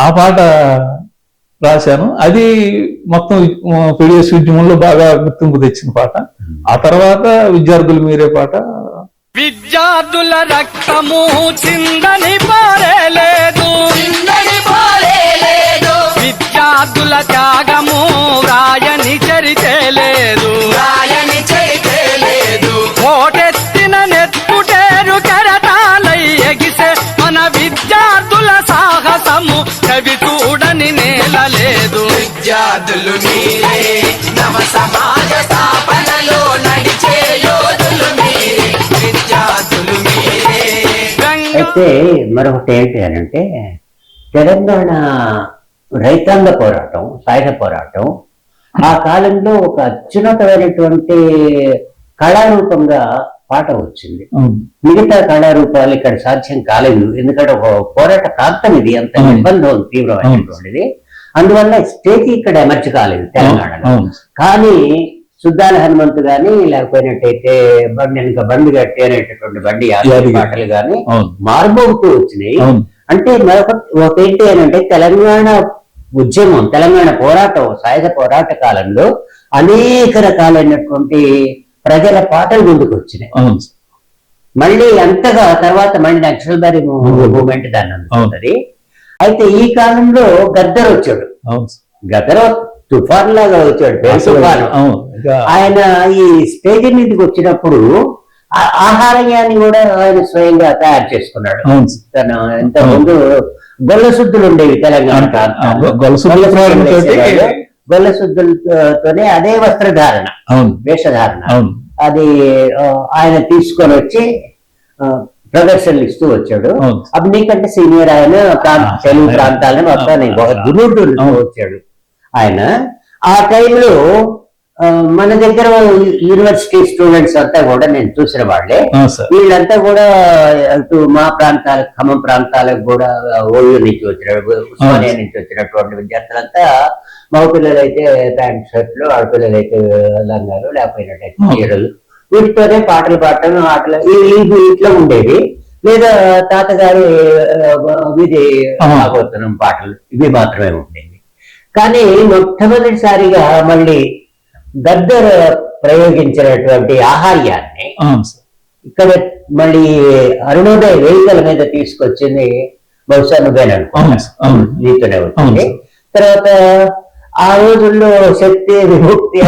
ఆ పాట రాశాను. అది మొత్తం పిడిసి ఉద్యమంలో బాగా గుర్తింపు తెచ్చిన పాట. ఆ తర్వాత విద్యార్థులు మీరే పాట. విద్యార్థుల రక్తము చిందని పారేలేదు, విద్యార్థుల త్యాగము రాయని చరితే లేదు, ఓటెత్తిన నెత్తుటేరు కెరటాలై ఎగిసే మన విద్యార్థుల సాహసము కవి చూడని నేల లేదు. విద్యార్థులు మీరే నవ సమాజ స్థాపనలో నడిచే యోధులు మీరే, విద్యార్థులు మీరే. అయితే మరొకటి ఏంటి అని అంటే తెలంగాణ రైతాంగ పోరాటం, సాయుధ పోరాటం ఆ కాలంలో ఒక అత్యున్నతమైనటువంటి కళారూపంగా పాట వచ్చింది. మిగతా కళారూపాలు ఇక్కడ సాధ్యం కాలేదు. ఎందుకంటే ఒక పోరాట ప్రాంతం ఇది, అంత నిర్బంధం తీవ్రమైనటువంటిది. అందువల్ల స్టేజ్ ఇక్కడ ఎమర్చి కాలేదు తెలంగాణలో. కానీ సుద్దాల హనుమంతు గాని లేకపోయినట్టయితే బండి గట్టి అనేటటువంటి బండి పాటలు గాని మారుమోగుతూ వచ్చినాయి. అంటే ఒకటి ఏంటంటే తెలంగాణ ఉద్యమం, తెలంగాణ పోరాటం, సాయుధ పోరాట కాలంలో అనేక రకాలైనటువంటి ప్రజల పాటలు ముందుకు వచ్చినాయి. మళ్ళీ అంతగా తర్వాత మళ్ళీ నక్సల్బరీ మూవ్మెంట్ దాన్ని అందుకుంటది. అయితే ఈ కాలంలో గద్దర్ వచ్చాడు. గద్దర్ తుఫాన్ లాగా వచ్చాడు, తుఫాను. ఆయన ఈ స్టేజ్ మీదకి వచ్చినప్పుడు ఆహార్యాన్ని కూడా ఆయన స్వయంగా తయారు చేసుకున్నాడు. తను ఇంత ముందు గొల్లసుద్దులు ఉండేవి తెలంగాణ ప్రాంతాల్లో. గొల్లసుద్దులతోనే అదే వస్త్రధారణ, వేషధారణ అది ఆయన తీసుకొని వచ్చి ప్రదర్శనలు ఇస్తూ వచ్చాడు. అప్పుడు నీకంటే సీనియర్ ఆయన తెలుగు ప్రాంతాలను మొత్తం దురుడు వచ్చాడు ఆయన. ఆ టైంలో మన దగ్గర యూనివర్సిటీ స్టూడెంట్స్ అంతా కూడా నేను చూసిన వాళ్ళే. వీళ్ళంతా కూడా అటు మా ప్రాంతాలకు, ఖమ్మం ప్రాంతాలకు కూడా ఓయూ నుంచి వచ్చినట్టు, ఉస్మానియా నుంచి వచ్చినటువంటి విద్యార్థులంతా మగ పిల్లలు అయితే ప్యాంట్ షర్ట్లు, ఆడపిల్లలు అయితే లంగాలు, లేకపోయినట్టయితే చీరలు, వీటితోనే పాటలు పాడటం, ఆటలు ఇట్లా ఉండేవి. లేదా తాతగారి ఇది భాగవతం పాటలు, ఇవి మాత్రమే ఉండేవి. కానీ మొట్టమొదటిసారిగా మళ్ళీ గద్దర్ ప్రయోగించినటువంటి ఆహార్యాన్ని ఇక్కడ మళ్ళీ అరుణోదయ వేదికల మీద తీసుకొచ్చింది బహుశా నువ్వేననుకున్నాను, నీతోనే వచ్చింది. తర్వాత ఆ రోజుల్లో శక్తి విముక్తి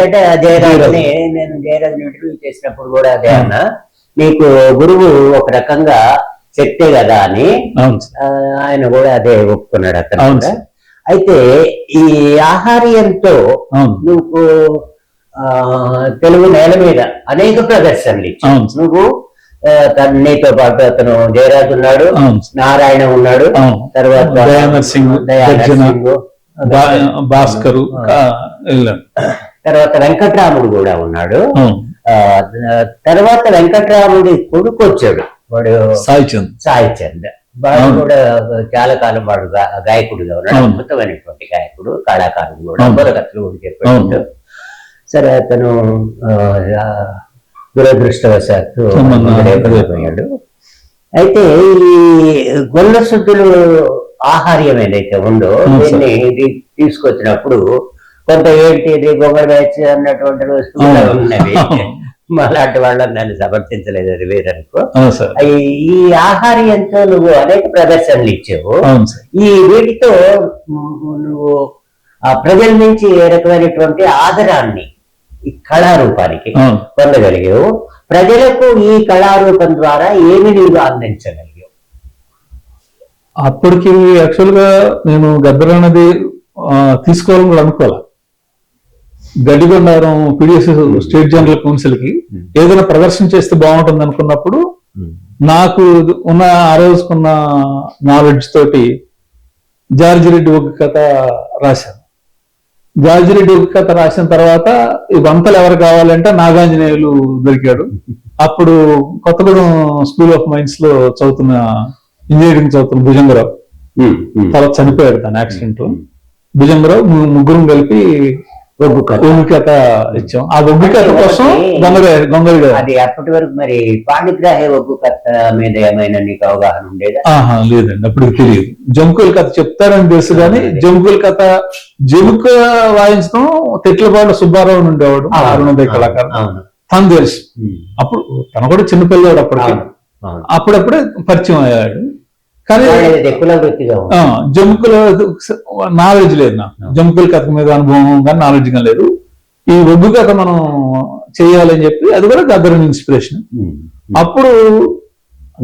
అంటే జయరాజుని, నేను జయరాజుని ఇంటర్వ్యూ చేసినప్పుడు కూడా అదే అన్నా, నీకు గురువు ఒక రకంగా శక్తే కదా అని ఆయన కూడా అదే ఒప్పుకున్నాడు అతను. అయితే ఈ ఆహార్యంతో నువ్వు తెలుగు నేల మీద అనేక ప్రదర్శనలు ఇచ్చావు. నువ్వు నీతో పాటు అతను జయరాజు ఉన్నాడు, నారాయణ ఉన్నాడు, తర్వాత భాస్కరు, తర్వాత వెంకట్రాముడు కూడా ఉన్నాడు. తర్వాత వెంకట్రాముడి కొడుకు వచ్చాడు, వాడు సాయి చంద్. వాడు కూడా చాలా కాలం వాడు గాయకుడుగా ఉన్నాడు, అద్భుతమైనటువంటి గాయకుడు, కళాకారుడు కూడా, బుర్రకథలు కూడా చెప్పాడు. సరే అతను దురదృష్టవశాత్తు పోయాడు. అయితే ఈ గొల్ల శుద్ధులు ఆహార్యం ఏదైతే ఉందో దీన్ని తీసుకొచ్చినప్పుడు కొంత ఏంటి ఇది గొంగళి బ్యాచ్ అన్నటువంటి వస్తువులు ఉన్నవి. అలాంటి వాళ్ళని నన్ను సమర్థించలేదు, అది వేరనుకో. ఈ ఆహార్యంతో నువ్వు అనేక ప్రదర్శనలు ఇచ్చావు. ఈ వీటితో నువ్వు ప్రజల నుంచి ఏ రకమైనటువంటి ఆదరాన్ని ఈ కళారూపానికి పొందగలిగావు. ప్రజలకు ఈ కళారూపం ద్వారా ఏమి నీవు అందించగలిగావు? అప్పటికి యాక్చువల్ గా నేను గద్దర్ అన్నది తీసుకోవాలని కూడా అనుకోవాలి. గడ్డిగొండారం పిడిఎస్ స్టేట్ జనరల్ కౌన్సిల్ కి ఏదైనా ప్రదర్శన చేస్తే బాగుంటుంది అనుకున్నప్పుడు నాకు ఉన్న ఆ రోజుకున్న నాలెడ్జ్ తోటి జార్జి రెడ్డి ఒక కథ రాశాను. జార్జి రెడ్డి ఒక కథ రాసిన తర్వాత ఈ వంతలు ఎవరు కావాలంటే నాగాంజనేయులు దొరికాడు. అప్పుడు కొత్తగూడెం స్కూల్ ఆఫ్ మైన్స్ లో చదువుతున్న ఇంజనీరింగ్ చదువుతున్న భుజంగరావు తర్వాత చనిపోయాడు తన యాక్సిడెంట్ లో. భుజంగరావు ముగ్గురం కలిపి ఒగ్గు కథ ఇచ్చాం. ఆ ఒగ్గు కథ కోసం గొంగళి అది అప్పటి వరకు మరి పాణిగ్రాహి ఒగ్గు కథ మీద ఏమైనా నీకు అవగాహన ఉండేదా? లేదండి, అప్పుడు తెలియదు. జముకుల కథ చెప్తారని తెలుసు కానీ జముకుల కథ జముక వాయించడం తెట్లపాడు సుబ్బారావు ఉండేవాడు, అరుణోదయ కళాకారు, తను తెలుసు. అప్పుడు తను కూడా చిన్నపిల్లవాడు అప్పటికి. అప్పుడప్పుడే పరిచయం అయ్యాడు. కానీ జముకుల నాలెడ్జ్ లేదు నాకు. జముకుల కథ మీద అనుభవం కానీ నాలెడ్జ్ కానీ లేదు. ఈ ఒగ్గు కథ మనం చేయాలని చెప్పి అది కూడా గద్దరన్ ఇన్స్పిరేషన్. అప్పుడు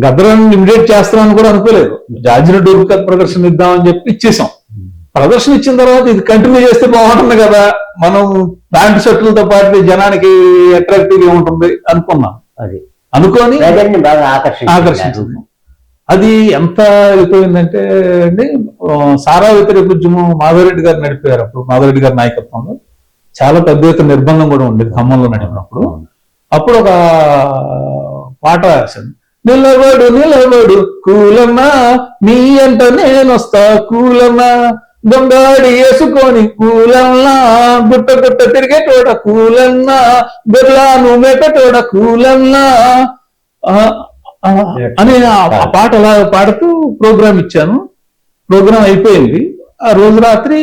గద్దరన్ ఇమిడియేట్ చేస్తామని కూడా అనుకోలేదు. జార్జి రెడ్డి ఒగ్గు కథ ప్రదర్శన ఇద్దామని చెప్పి ఇచ్చేసాం. ప్రదర్శన ఇచ్చిన తర్వాత ఇది కంటిన్యూ చేస్తే బాగుంటుంది కదా, మనం ప్యాంటు షర్ట్లతో పాటు జనానికి అట్రాక్టివ్ గా ఉంటుంది అనుకున్నాం. అది అనుకోని బాగా ఆకర్షించింది. అది ఎంత అయిపోయిందంటే అండి, సారా వ్యతిరేక ఉద్యమం మాధవరెడ్డి గారు నడిపారు. అప్పుడు మాధవరెడ్డి గారి నాయకత్వంలో చాలా పెద్ద ఎత్తున నిర్బంధం కూడా ఉండేది ఖమ్మంలో నడిపినప్పుడు. అప్పుడు ఒక పాట రాశాను. నిలబడు నిలబడు కూలన్నా నీ అంట నేనొస్తా కూలన్నా, దొంగాడి వేసుకొని కూలన్నా, గుట్ట గుట్ట తిరిగేటోడ కూలన్నా, బిర్లాను మేకటోడ కూలన్నా అని ఆ పాట అలా పాడుతూ ప్రోగ్రామ్ ఇచ్చాను. ప్రోగ్రామ్ అయిపోయింది. ఆ రోజు రాత్రి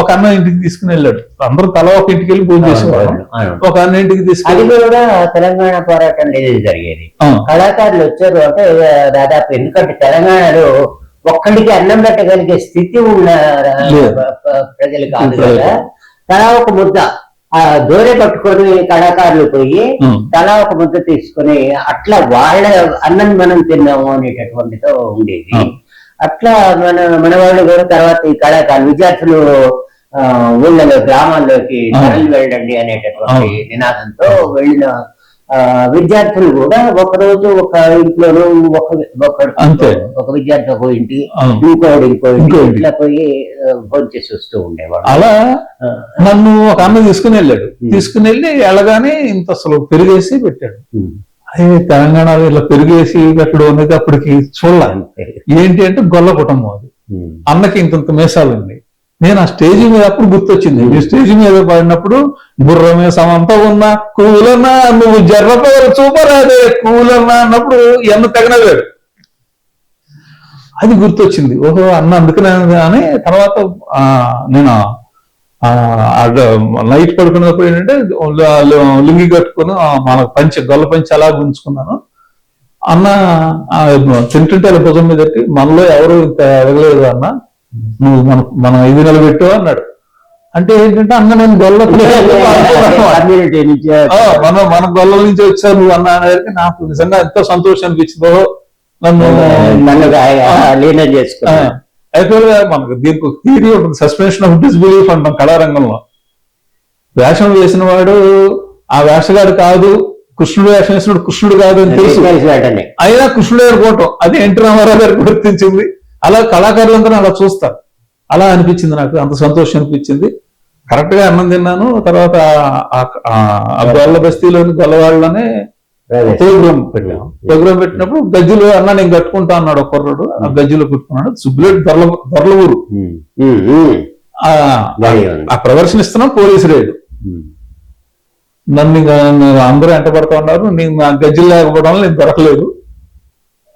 ఒక అన్న ఇంటికి తీసుకుని వెళ్ళాడు. అందరూ తల ఒక ఇంటికి వెళ్ళి భోజనం చేసేవాడు. ఒక అన్న ఇంటికి తీసుకుని కూడా తెలంగాణ పోరాటం జరిగేది. కళాకారులు వచ్చారు అంటే దాదాపు, ఎందుకంటే తెలంగాణలో ఒక్కడికి అన్నం పెట్టగలిగే స్థితి ఉన్న ప్రజలు కాదు కదా. తలా ఒక ముద్ద దూరే పట్టుకొని కళాకారులు పోయి తలా ఒక ముద్ద తీసుకొని అట్లా వాళ్ళ అన్నం మనం తిన్నాము అనేటటువంటితో ఉండేది. అట్లా మన వాళ్ళు కూడా తర్వాత ఈ కళాకారులు విద్యార్థులు ఊళ్ళలో గ్రామాల్లోకి తరలి వెళ్ళండి అనేటటువంటి నినాదంతో వెళ్ళిన విద్యార్థులు కూడా ఒకరోజు ఒక ఇంట్లోనూ ఒక విద్యార్థి ఒక ఇంటి, ఇంకోటి ఇంకో ఇంటి, ఇట్లా పోయి భోజనం చేసి వస్తూ ఉండేవాడు. అలా నన్ను ఒక అన్న తీసుకుని వెళ్ళాడు. తీసుకుని వెళ్ళి వెళ్ళగానే ఇంత అసలు పెరిగేసి పెట్టాడు. అదే తెలంగాణలో ఇలా పెరిగేసి పెట్టడం అనేది అప్పటికి చూడాలి. ఏంటి అంటే గొల్ల కుటుంబం అది. అన్నకి ఇంత మీసాలు ఉంది. నేను ఆ స్టేజ్ మీద అప్పుడు గుర్తొచ్చింది. ఈ స్టేజ్ మీద పడినప్పుడు బుర్రమే సమంతా ఉన్నా కూలన్నా, నువ్వు జర్రపవరు చూపరాదే కూలన్నా అన్నప్పుడు ఎన్న తెగనవేడు. అది గుర్తొచ్చింది. ఓహో అన్న అందుకనే అని. తర్వాత నేను నైట్ పడుకున్నప్పుడు ఏంటంటే లుంగి కట్టుకుని మన గొల్ల పంచి అలా గుంచుకున్నాను. అన్న తింటుంటే అలా భుజం మీద పెట్టి, మనలో ఎవరు ఇంత ఎదగలేదు అన్న, నువ్వు మనం 5 నెలలు పెట్టు అన్నాడు. అంటే ఏంటంటే అన్న నేను గొల్ల మన గొల్ల నుంచి వచ్చావు నువ్వు అన్న అనేది నాకు నిజంగా ఎంతో సంతోషం అనిపించిందో. నన్ను లీనం చేసుకున్నా. యాక్చువల్గా మనకు దీనికి ఒక థియరీ ఉంటుంది, సస్పెన్షన్ ఆఫ్ డిస్బిలీఫ్ అంటాం కళారంగంలో. వేషం వేసిన వాడు ఆ వేషగాడు కాదు, కృష్ణుడు వేషం వేసినాడు కృష్ణుడు కాదు అని తెలుసు, అయినా కృష్ణుడే అనుకోవటం. అది ఎన్టీ రామారావు గారికి గుర్తించింది. అలా కళాకారులందరూ అలా చూస్తారు. అలా అనిపించింది నాకు, అంత సంతోషం అనిపించింది. కరెక్ట్ గా అన్నం తిన్నాను. తర్వాత గొల్ల బస్తీలోని గొల్లవాళ్ళనే ప్రోగ్రామ్ పెట్టాము. ప్రోగ్రామ్ పెట్టినప్పుడు గజ్జులు అన్న నేను కట్టుకుంటా అన్నాడు ఒక కుర్రాడు. ఆ గజ్జులు కుట్టుకున్నాడు. సుబ్బులేటి దొరల ఊరు. ఆ ప్రదర్శనిస్తున్నాం పోలీసు రేడు. నన్ను అందరూ ఎంట పడుతూ ఉన్నారు. నేను ఆ గజ్జులు లేకపోవడం నేను దొరకలేదు.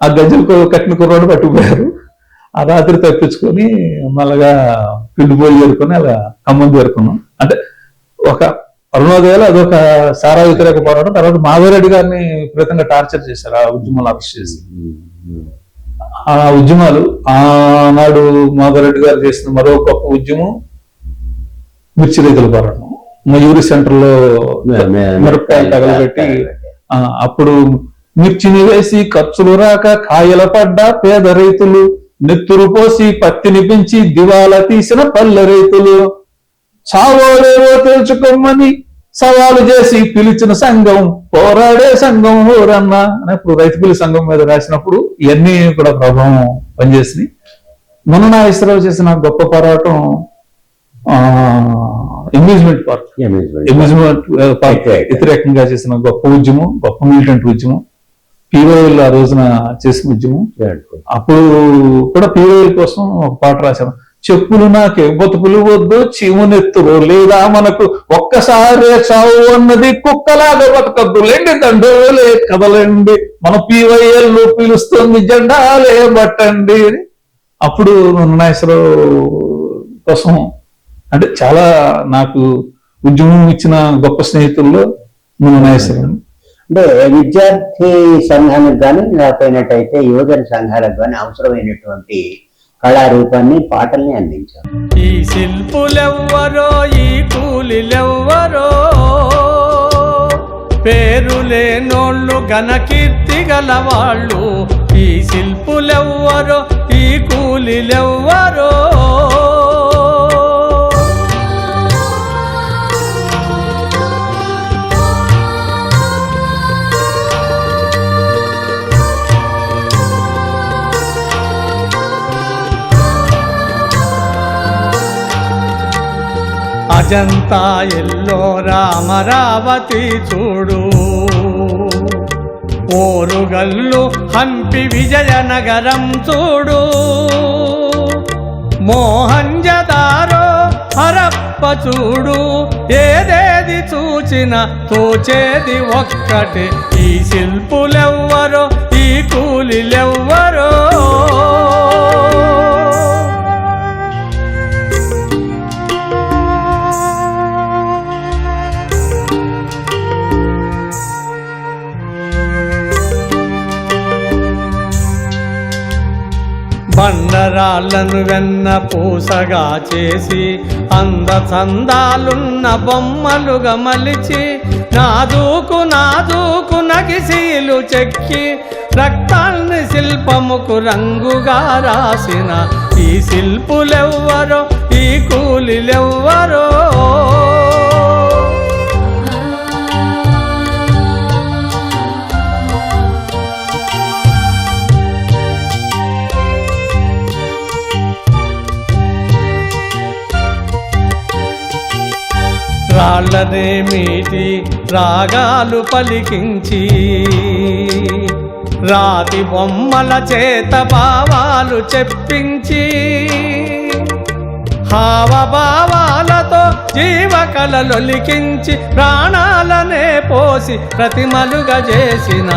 ఆ గజ్జలకు కట్టిన కుర్రాడు పట్టుకుపోయారు. ఆ రాత్రి తప్పించుకొని మళ్ళగా పిండిపోయి చేరుకొని అలా ఖమ్మం చేరుకున్నాం. అంటే ఒక అరుణోదయాలు అదొక సారా వ్యతిరేక పోరాటం. తర్వాత మాధవరెడ్డి గారిని విపరీతంగా టార్చర్ చేశారు ఆ ఉద్యమాలు అరెస్ట్ చేసి. ఆ ఉద్యమాలు ఆనాడు మాధవరెడ్డి గారు చేసిన మరో గొప్ప ఉద్యమం మిర్చి రైతుల పోరాటం. మయూరి సెంటర్ లో మిరపకాయలు తగలబెట్టి అప్పుడు మిర్చిని వేసి ఖర్చులు రాక కాయల పడ్డ పేద రైతులు, నెత్తురు పోసి పత్తిని పెంచి దివాలా తీసిన పల్లె రైతులు, చావోలేవో తెలుసుకోమని సవాలు చేసి పిలిచిన సంఘం, పోరాడే సంఘం ఊరన్న అని ఇప్పుడు రైతు కూలి సంఘం మీద రాసినప్పుడు ఇవన్నీ కూడా ప్రభావం పనిచేసింది. మొన్న నాగేశ్వరరావు చేసిన గొప్ప పోరాటం అమ్యూజ్మెంట్ పార్క్ వ్యతిరేకంగా చేసిన గొప్ప ఉద్యమం, గొప్ప మిలిటెంట్ ఉద్యమం, పీఓఎల్ ఆ రోజున చేసిన ఉద్యమం. అప్పుడు కూడా పీఓఎల్ కోసం ఒక పాట రాశాను. చెప్పులు నాకే బతుకులు వద్దు చీమునెత్తురు లేదా మనకు ఒక్కసారే చావు అన్నది కుక్కలాగా బతకద్దు లేండి దండోలే కదలండి మన పీవైఎల్ పిలుస్తుంది జెండాలే బట్టండి. అప్పుడు నాగేశ్వరరావు కోసం అంటే చాలా నాకు ఉద్యమం ఇచ్చిన గొప్ప స్నేహితుల్లో నాగేశ్వరరావు. అంటే విద్యార్థి సంఘానికి కానీ లేకపోయినట్టయితే యువజన సంఘాలకు కానీ అవసరమైనటువంటి కళారూపాన్ని పాటల్ని అందించారు. ఈ శిల్పులెవ్వరో ఈ కూలిలెవ్వరో పేరులేనోళ్ళు ఘనకీర్తి గలవాళ్ళు. ఈ శిల్పులెవ్వరో ఈ కూలిలెవ్వరో అజంతా ఎల్లోరా అమరావతి చూడు, ఓరుగల్లు హంపి విజయనగరం చూడు, మోహంజదారో హరప్ప చూడు, ఏదేది చూచిన తోచేది ఒక్కటే. ఈ శిల్పులెవ్వరో ఈ కూలిలెవ్వరో బండరాళ్లను వెన్న పూసగా చేసి అందచందాలున్న బొమ్మలుగా మలిచి నాదూకు నాదూకు నగిసీలు చెక్కి రక్తాల్ని శిల్పముకు రంగుగా రాసిన ఈ శిల్పులెవ్వరో ఈ కూలిలెవ్వరో రాళ్ళనే మీటి రాగాలు పలికించి రాతి బొమ్మల చేత భావాలు చెప్పించి హావభావాలతో జీవకళలొలికించి ప్రాణాలనే పోసి ప్రతిమలుగా చేసిన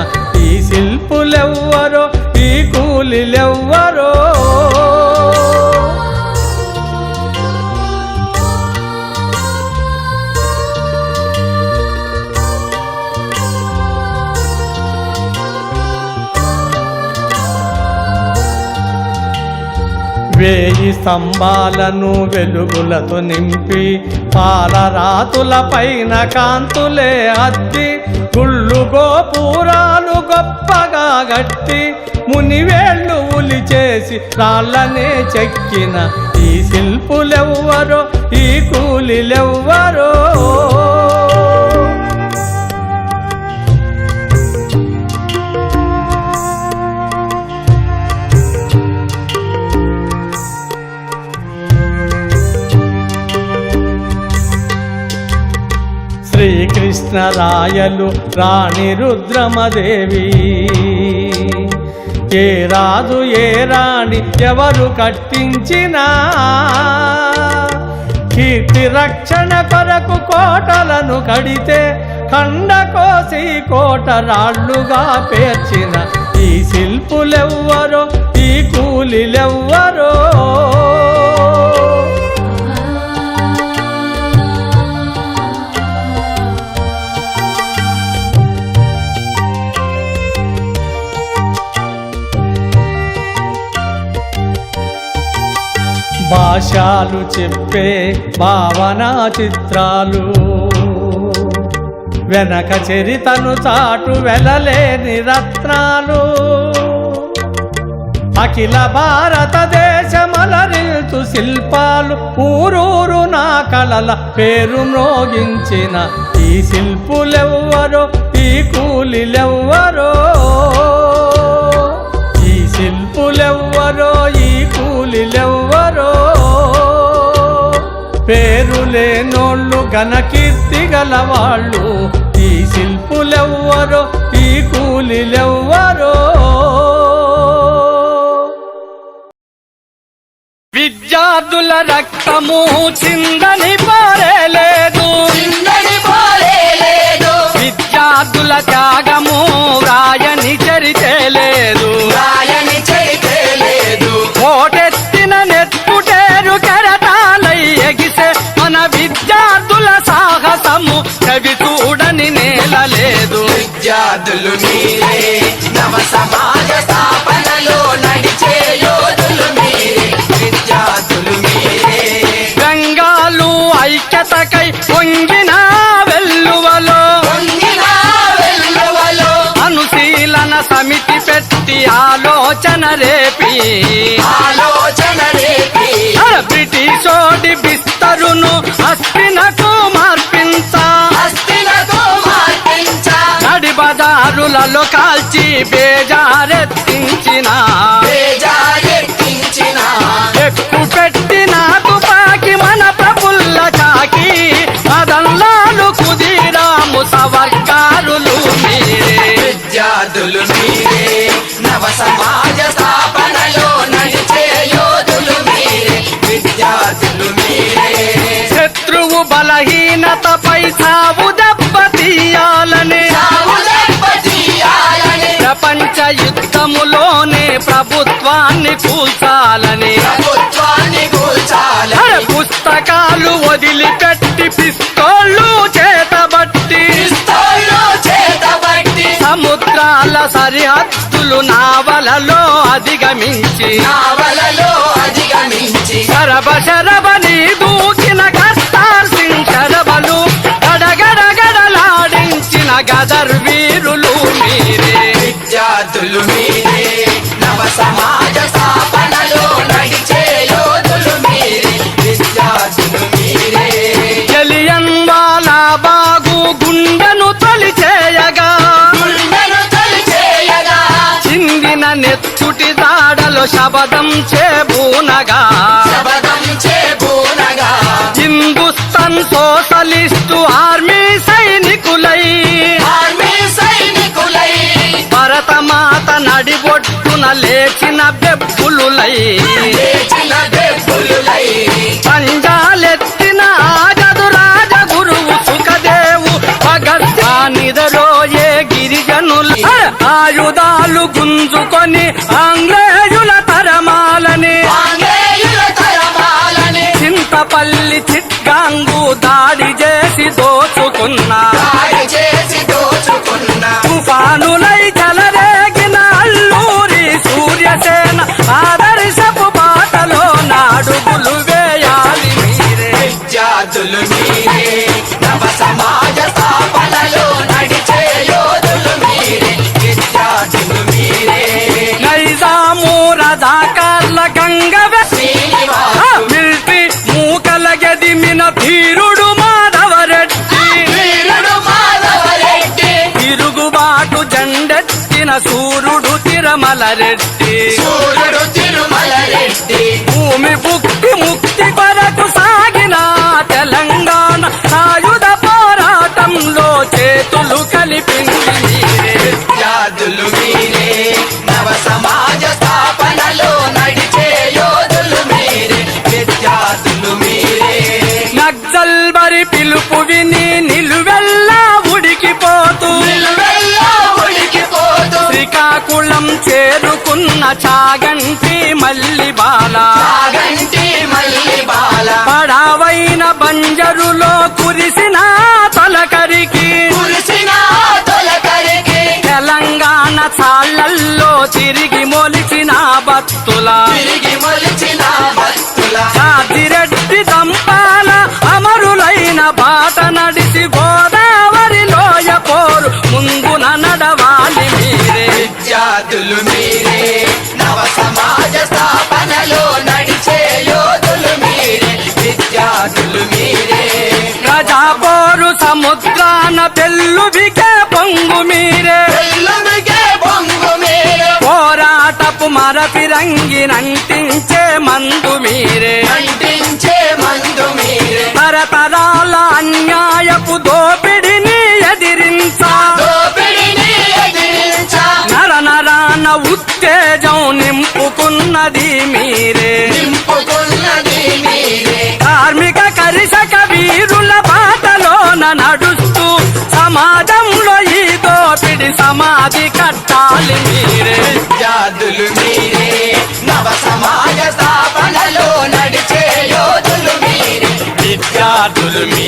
ఈ శిల్పులెవ్వరో ఈ కూలిలెవ్వరో వేయి స్తంభాలను వెలుగులతో నింపి పాలరాతుల పైన కాంతులే అద్ది గుళ్ళు గోపురాలు గొప్పగా గట్టి మునివేళ్ళు ఉలి చేసి రాళ్ళనే చెక్కిన ఈ శిల్పులెవ్వరో ఈ కూలిలెవ్వరో శ్రీకృష్ణరాయలు రాణి రుద్రమదేవి ఏ రాజు ఏ రాణి ఎవరు కట్టించినా కీర్తి రక్షణ కొరకు కోటలను కడితే ఖండకోసి కోట రాళ్ళుగా పేర్చిన ఈ ఈ శిల్పులెవ్వరో ఈ కూలిలెవ్వరో భాషలు చెప్పే భావనా చిత్రాలు వెనక చరితను చాటు వెలలేని రత్నాలు అఖిల భారతదేశమలరిల్చు శిల్పాలు ఊరూరు నా కళల పేరు మ్రోగించిన ఈ శిల్పులెవ్వరో ఈ కూలిలెవ్వరో ఈ శిల్పులెవ్వరో ఈ కూలిలెవ్వరో పేరు లేనోళ్ళు ఘనకీర్తి గలవాళ్ళు ఈ శిల్పులెవ్వరో ఈ కూలిలెవ్వరో విద్యార్థుల రక్తము చిందని పారేలేదు విద్యార్థుల త్యాగము రాయని చరితేలేదు ఓటెత్తిన నెత్తుటేరు కెరటాలై ఎగిసే మన విద్యార్థుల సాహసము కవి చూడని నేలలేదు విద్యార్థులు మీరే నవ సమాజ స్థాపనలో నడిచే యోధులు మీరే విద్యార్థులు మీరే గంగాలు ఐక్యతకై పొంగిన వెల్లువలో అనుశీలన సమితి పెట్టి ఆలోచన రేపి బ్రిటిషోడి బిస్తరును హస్తినకు మార్పించ నడి బజారులలో కాల్చి బేజారెత్తించిన ఎక్కు పెట్టిన తుపాకి మన ప్రఫుల్ల చాకి మదన్లాలు కుదిరాము సవర్గారులు మీరే విద్యార్థులు మీరే నవ సమాజ స్థాపనలో నడిచే యోధులు మీరే విద్యార్థులు మీరే శత్రువు బలహీనతపై సావు దెబ్బతీయాలని ప్రపంచ యుద్ధములోనే ప్రభుత్వాన్ని కూల్చాలని పుస్తకాలు వదిలిపెట్టి పిస్తోళ్ళు చేతబట్టి సముద్రాల సరిహద్దులు నావలలో అధిగమించి శరబని దూకిన కర్తార్ సింగ్ శరబలు గడగడగడలాడించిన గదర్ వీరులు మీరే విద్యార్థులు మీరే నవ సమాజ స్థాపనలో నడిచే యోధులు మీరే విద్యార్థులు మీరే జలియన్ వాలా బాగు గుండెను తొలిచేయగా చిందిన నెత్తుటి దాడలో శబదం చేబూనగా హిందుస్థాన్ సోషలిస్టు ఆర్మీ సైనికులై భరతమాత నడిబొట్టున లేచిన బెబ్బులులై పంజాలెత్తిన ఆగదు రాజ గురువు సుఖదేవు భగత్ నిదరోయే గిరిజనులు ఆయుధాలు గుంజుకొని ఆంగ్లేయుల తరమాలని చింతపల్లి చిట్గాంగు దాడి చేసి దోచుకున్నా తుఫానులై చెలరేగిన అల్లూరి సూర్యసేన ఆదర్శపు బాటలో నాడుగులు వేయాలి మీరే విద్యార్థులు మీరే నవ సమాజ స్థాపనలో నడిచే యోధులు మీరే విద్యార్థులు మీరే నైజాము రజాకార్ల గంగ మిల్ట్రీ మూకల గదిమిన ధీరుడు మాధవరెడ్డి తిరుగుబాటు జెండెత్తిన సూర్యుడు తిరుమల రెడ్డి భూమి ముక్తి కొరకు సాగిన తెలంగాణ సాయుధ పోరాటంలో చేతులు కలిపింది మీరే విద్యార్థులు మీరే నవ సమాజ స్థాపనలో నడిచే యోధులు మీరే విద్యార్థులు మీరే నక్సల్బరి పిలుపు విని నిలువెల్లా ఉడికిపోతూ శ్రీకాకుళం చేరుకున్న చాగంటి మల్లి బాల చాగంటి మల్లి బాల పడావైన బంజరులో కురిసిన తొలకరికి కురిసిన తొలకరికి తెలంగాణ చాళ్ళల్లో తిరిగి మొలిచిన బత్తుల తిరిగి మొలిచిన భక్తుల జాతిరెడ్డి దంపాల అమరులైన బాట నడిచి గోదావరి లోయ పోరు ముందున నడవాలి మీరే. విద్యార్థులు మీరే నవ సమాజ స్థాపనలో నడిచే యోధులు మీరే విద్యార్థులు మీరే ప్రజాపోరు సముద్రాన పెళ్ళుబికే పొంగు మీరే. వెల్లువికే బొంగు మీరే పోరాటపు మరపిరంగినంటించే మందు మీరే. అంటించే మందు మీరే తరతరాల అన్యాయపు దోపిడిని ఎదిరించా దోపిడిని ఎదిరించా నర నరాన ఉత్తేజం నింపుకున్నది మీరే. నింపుకున్నది మీరే కార్మిక కరిషక వీరుల బాటలోన నడుస్తూ సమాజంలో ఈ దోపిడి సమాధి కట్టాలి మీరే. విద్యార్థులు మీరే నవ సమాజ స్థాపనలో నడిచే యోధులు మీరే విద్యార్థులు మీ